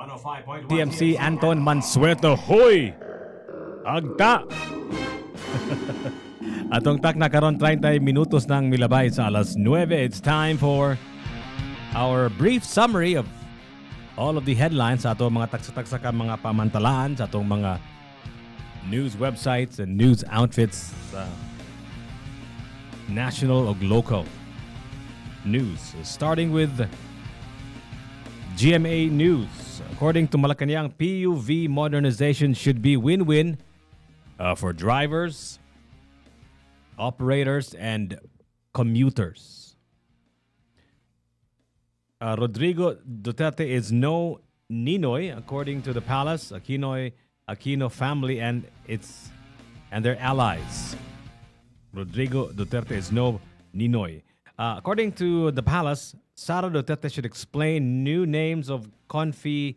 105.1 TMC Anton Mansueto. Hoy! Agta! Atong tak na karon 30 minutos nang milabay sa alas 9. It's time for our brief summary of all of the headlines sa atong mga taksa-taksa ka mga pamantalaan sa atong mga news websites and news outfits sa national o local news. Starting with GMA News. According to Malacanang, PUV modernization should be win-win for drivers, operators, and commuters. Rodrigo Duterte is no Ninoy, according to the palace, Aquino family and their allies. Rodrigo Duterte is no Ninoy. According to the palace, Sara Duterte should explain new names of Confi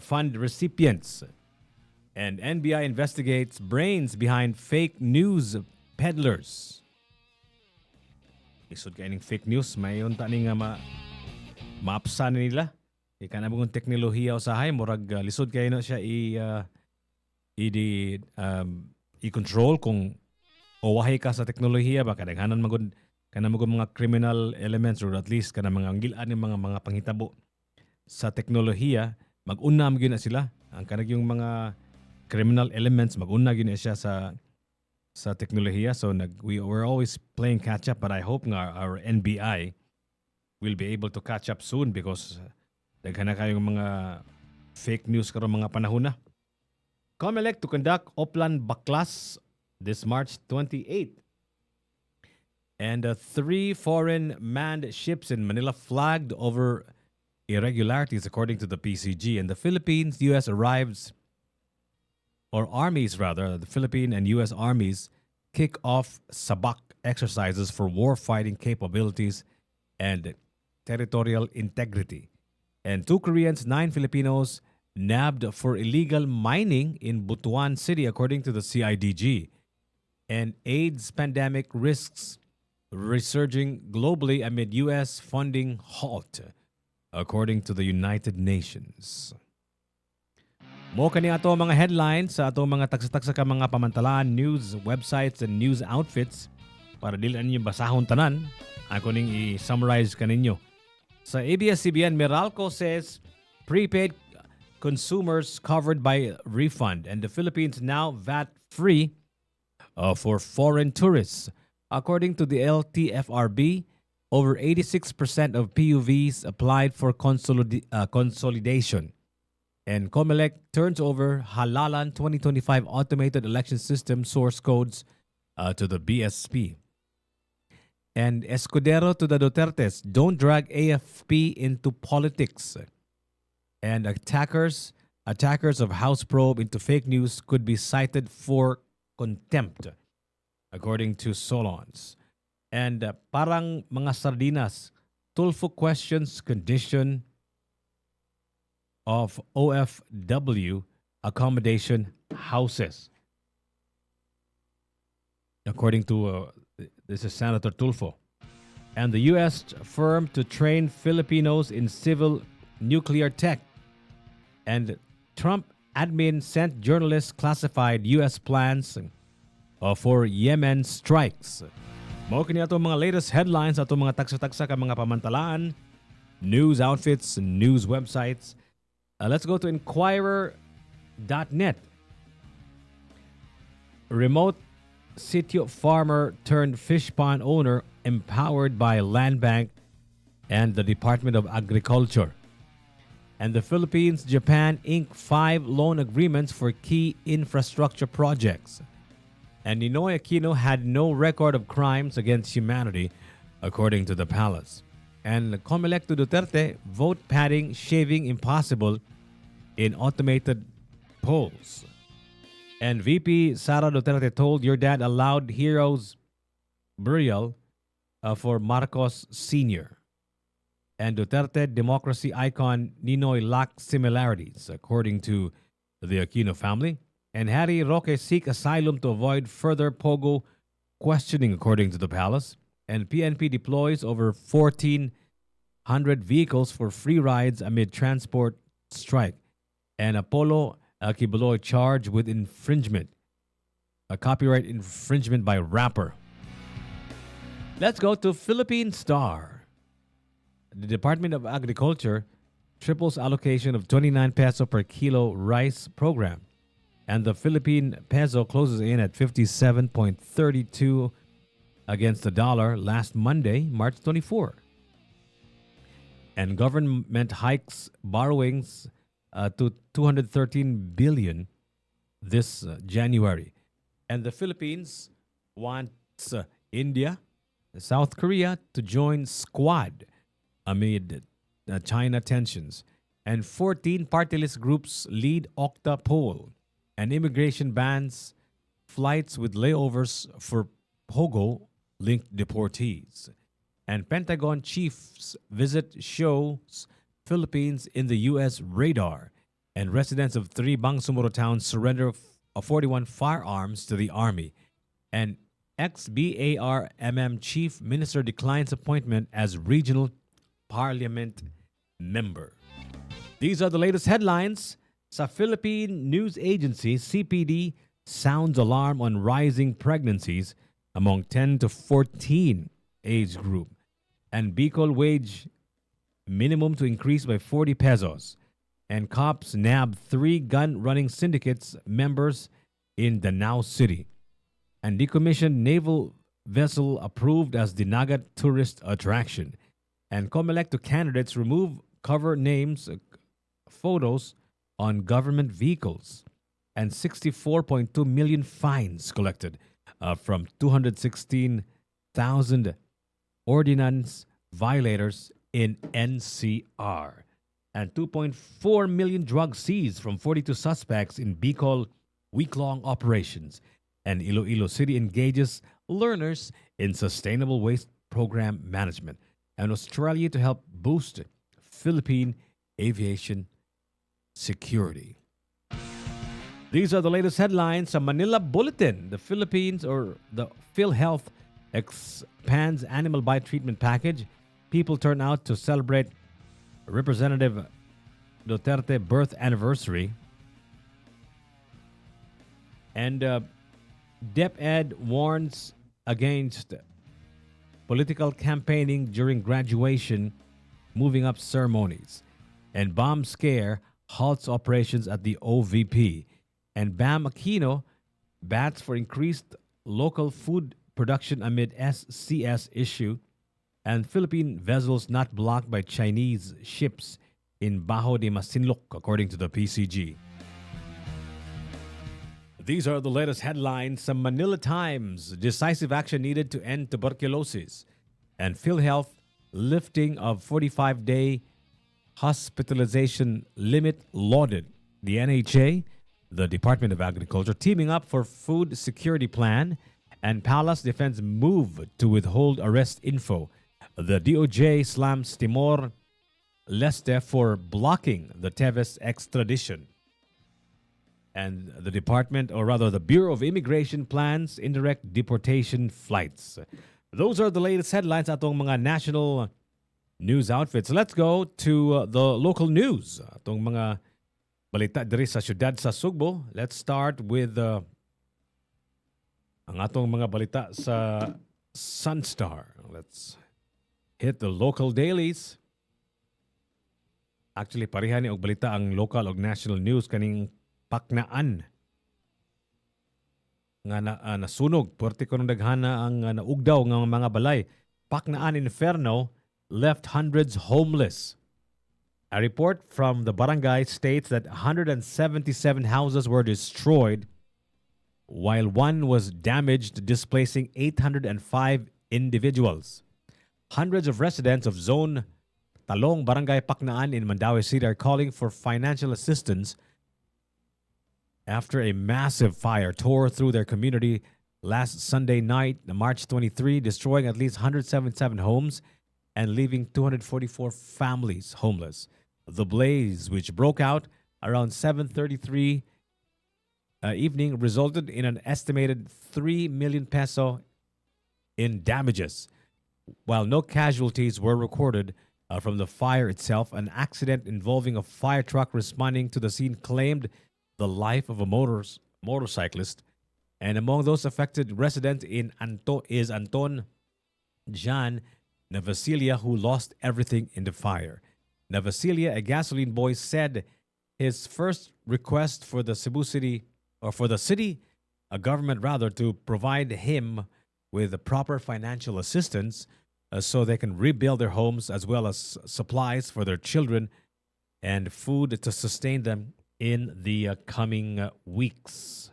fund recipients. And NBI investigates brains behind fake news peddlers. Isod kayo ng fake news, may yun tani nga maapsan nila. Ika na mong teknolohiya usahay, murag lisod kayo na siya i-control kung owahay ka sa teknolohiya ba kadaghanan magud mga criminal elements or at least kana mga anggilan ng mga panghitabo sa teknolohiya mag-una gyud na sila ang kanang yung mga criminal elements mag-una gyud na siya sa teknolohiya so we're always playing catch up but I hope nga our NBI will be able to catch up soon because daghan na kayong mga fake news karon mga panahon na. COMELEC to conduct Oplan Baklas this March 28. And 3 foreign manned ships in Manila flagged over irregularities according to the PCG. And the Philippines, U.S. the Philippine and U.S. armies kick off Sabak exercises for war-fighting capabilities and territorial integrity. And 2 Koreans, 9 Filipinos nabbed for illegal mining in Butuan City according to the CIDG. And AIDS pandemic risks resurging globally amid U.S. funding halt, according to the United Nations. Mo kani ato mga headlines sa ato mga taksa-taksa ka mga pamantalaan, news websites and news outfits para dili ninyo basahon tanan. Ako ning i-summarize kaninyo. Sa ABS-CBN, Meralco says prepaid consumers covered by refund and the Philippines now VAT-free for foreign tourists. According to the LTFRB, over 86% of PUVs applied for consolidation. And COMELEC turns over Halalan 2025 automated election system source codes to the BSP. And Escudero to the Dutertes, don't drag AFP into politics. And attackers of House probe into fake news could be cited for contempt, according to Solons. And parang mga sardinas, Tulfo questions condition of OFW accommodation houses. According to, this is Senator Tulfo. And the U.S. firm to train Filipinos in civil nuclear tech. And Trump admin sent journalists classified U.S. plans for Yemen strikes. Mao kini ato mga latest headlines ato mga taksa-taksa ka mga pamantalaan, news outfits, news websites. Let's go to Inquirer.net. Remote sitio farmer turned fish pond owner empowered by Land Bank and the Department of Agriculture. And the Philippines, Japan inked 5 loan agreements for key infrastructure projects. And Ninoy Aquino had no record of crimes against humanity, according to the palace. And COMELEC to Duterte, vote padding, shaving impossible in automated polls. And VP Sara Duterte told your dad allowed heroes burial for Marcos Sr. And Duterte democracy icon Ninoy lacked similarities, according to the Aquino family. And Harry Roque seek asylum to avoid further Pogo questioning, according to the palace. And PNP deploys over 1,400 vehicles for free rides amid transport strike. and Apollo Kibuloy charged with infringement, a copyright infringement by rapper. Let's go to Philippine Star. The Department of Agriculture triples allocation of 29 peso per kilo rice program, and the Philippine peso closes in at 57.32 against the dollar last Monday, March 24. And government hikes borrowings to 213 billion this January. And the Philippines wants India, South Korea to join Squad amid China tensions. And 14 party list groups lead Okta poll. And immigration bans flights with layovers for Pogo-linked deportees. And Pentagon chief's visit shows Philippines in the U.S. radar. And residents of 3 Bangsamoro towns surrender 41 firearms to the Army. And ex-BARMM chief minister declines appointment as regional parliament member. These are the latest headlines. Sa Philippine News Agency, CPD sounds alarm on rising pregnancies among 10 to 14 age group. And Bicol wage minimum to increase by 40 pesos. And cops nab 3 gun-running syndicates members in Danao City. And decommissioned naval vessel approved as Dinagat tourist attraction. And COMELEC to candidates remove cover names, photos on government vehicles. And 64.2 million fines collected from 216,000 ordinance violators in NCR. And 2.4 million drugs seized from 42 suspects in Bicol week-long operations. And Iloilo City engages learners in sustainable waste program management. And Australia to help boost Philippine aviation security. These are the latest headlines sa Manila Bulletin. The Philippines or the PhilHealth expands animal bite treatment package. People turn out to celebrate Representative Duterte birth anniversary. And DepEd warns against political campaigning during graduation, moving up ceremonies. And bomb scare halts operations at the OVP. And Bam Aquino bats for increased local food production amid SCS issue. And Philippine vessels not blocked by Chinese ships in Bajo de Masinloc, according to the PCG. These are the latest headlines. Some Manila Times, decisive action needed to end tuberculosis. And PhilHealth, lifting of 45-day hospitalization limit lauded. The NHA, the Department of Agriculture, teaming up for food security plan. And Palace Defense move to withhold arrest info. The DOJ slams Timor-Leste for blocking the Teves extradition. And the department, or rather the Bureau of Immigration, plans indirect deportation flights. Those are the latest headlines atong mga national news outfits. Let's go to the local news. Atong mga balita diri sa syudad sa Sugbo. Let's start with ang atong mga balita sa Sunstar. Let's hit the local dailies. Actually, pareha ni og balita ang local og national news kaning Paknaan nga nasunog. Puwerte ko nung daghana ang naugdaw ng mga balay. Paknaan Inferno left hundreds homeless. A report from the barangay states that 177 houses were destroyed while one was damaged, displacing 805 individuals. Hundreds of residents of Zone Talong, Barangay Paknaan in Mandaue City are calling for financial assistance after a massive fire tore through their community last Sunday night, March 23, destroying at least 177 homes and leaving 244 families homeless. The blaze, which broke out around 7:33 evening, resulted in an estimated 3 million peso in damages. While no casualties were recorded, from the fire itself. An accident involving a fire truck responding to the scene claimed the life of a motorcyclist. And among those affected, resident in is Anton Jan Navasilia, who lost everything in the fire. Navasilia, a gasoline boy, said his first request for the Cebu City, or for the city, a government rather, to provide him with proper financial assistance so they can rebuild their homes, as well as supplies for their children and food to sustain them in the coming weeks.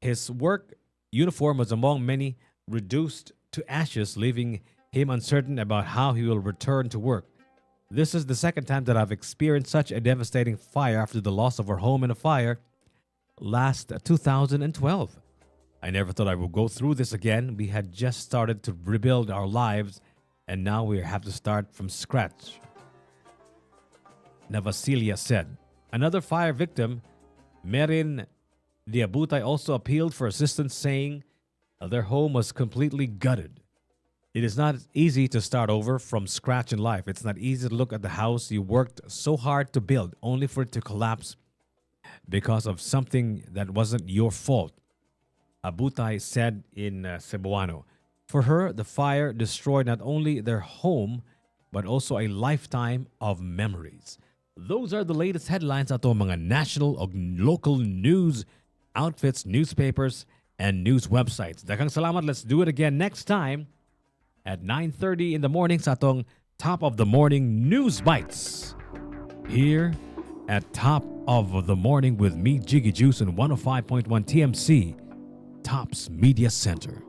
His work uniform was among many reduced to ashes, leaving him uncertain about how he will return to work. This is the second time that I've experienced such a devastating fire after the loss of our home in a fire last 2012. I never thought I would go through this again. We had just started to rebuild our lives, and now we have to start from scratch, Navasilia said. Another fire victim, Merin Diabutay, also appealed for assistance, saying their home was completely gutted. It is not easy to start over from scratch in life. It's not easy to look at the house you worked so hard to build only for it to collapse because of something that wasn't your fault, Abutay said in Cebuano. For her, the fire destroyed not only their home, but also a lifetime of memories. Those are the latest headlines ato mga national o local news outfits, newspapers, and news websites. Daghang salamat. Let's do it again next time at 9:30 in the morning sa atong Top of the Morning News Bites. Here at Top of the Morning with me, Jiggy Juice, and 105.1 TMC, Tops Media Center.